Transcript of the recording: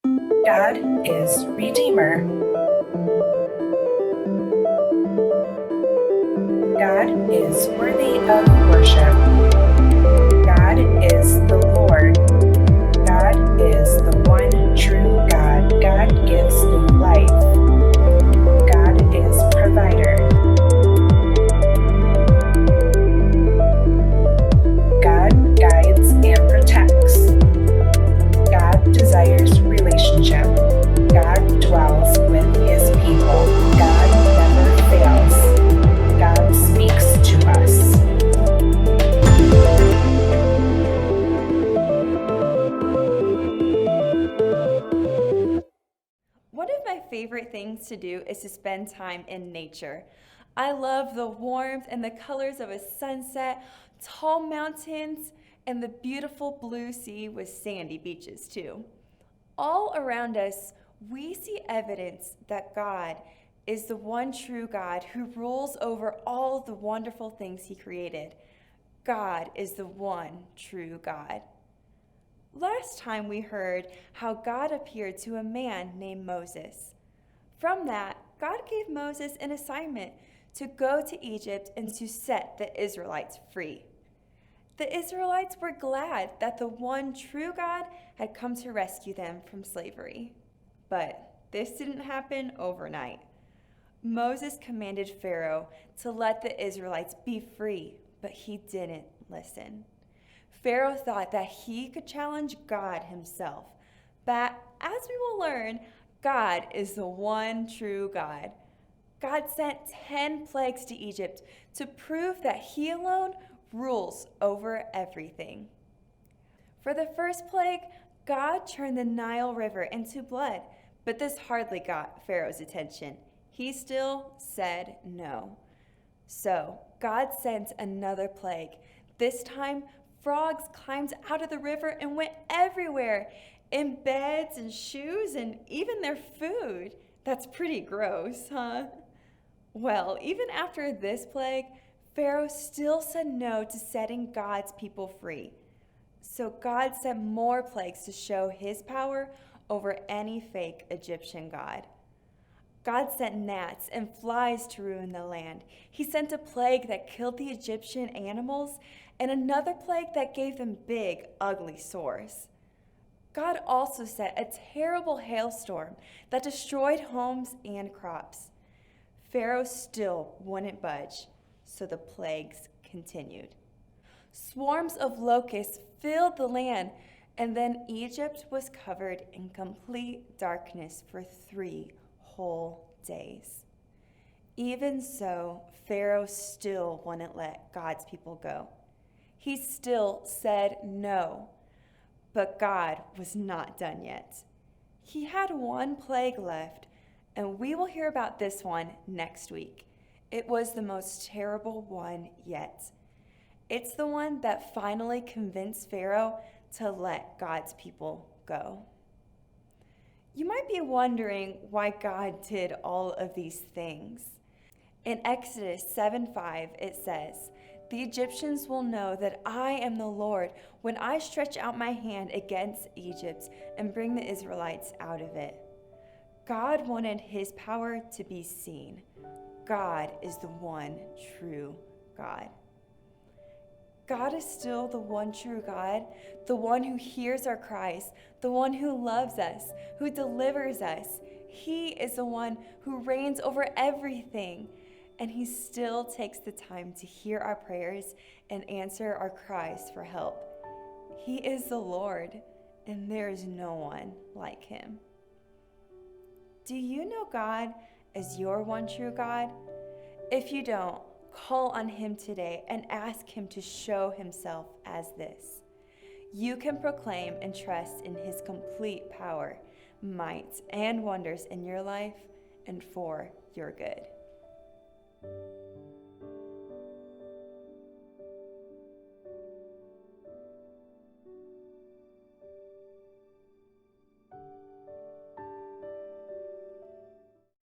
God is Redeemer. God is worthy of worship. God is the Lord. God is the one true God. God gives new life. God is provider. God guides and protects. God desires relationship. God dwells with his people. God never fails. God speaks to us. One of my favorite things to do is to spend time in nature. I love the warmth and the colors of a sunset, tall mountains, and the beautiful blue sea with sandy beaches, too. All around us, we see evidence that God is the one true God who rules over all the wonderful things he created. God is the one true God. Last time we heard how God appeared to a man named Moses. From that, God gave Moses an assignment to go to Egypt and to set the Israelites free. The Israelites were glad that the one true God had come to rescue them from slavery. But this didn't happen overnight. Moses commanded Pharaoh to let the Israelites be free, but he didn't listen. Pharaoh thought that he could challenge God himself. But as we will learn, God is the one true God. God sent 10 plagues to Egypt to prove that he alone rules over everything. For the first plague, God turned the Nile River into blood, but this hardly got Pharaoh's attention. He still said no. So God sent another plague. This time, frogs climbed out of the river and went everywhere, in beds and shoes and even their food. That's pretty gross, huh? Well, even after this plague, Pharaoh still said no to setting God's people free. So God sent more plagues to show his power over any fake Egyptian god. God sent gnats and flies to ruin the land. He sent a plague that killed the Egyptian animals and another plague that gave them big, ugly sores. God also sent a terrible hailstorm that destroyed homes and crops. Pharaoh still wouldn't budge, so the plagues continued. Swarms of locusts filled the land, and then Egypt was covered in complete darkness for 3 whole days. Even so, Pharaoh still wouldn't let God's people go. He still said no. But God was not done yet. He had one plague left, and we will hear about this one next week. It was the most terrible one yet. It's the one that finally convinced Pharaoh to let God's people go. You might be wondering why God did all of these things. In Exodus 7:5, it says, "The Egyptians will know that I am the Lord when I stretch out my hand against Egypt and bring the Israelites out of it." God wanted his power to be seen. God is the one true God. God is still the one true God, the one who hears our cries, the one who loves us, who delivers us. He is the one who reigns over everything, and he still takes the time to hear our prayers and answer our cries for help. He is the Lord, and there is no one like him. Do you know God as your one true God? If you don't, call on him today and ask him to show himself as this. You can proclaim and trust in his complete power, might, and wonders in your life and for your good.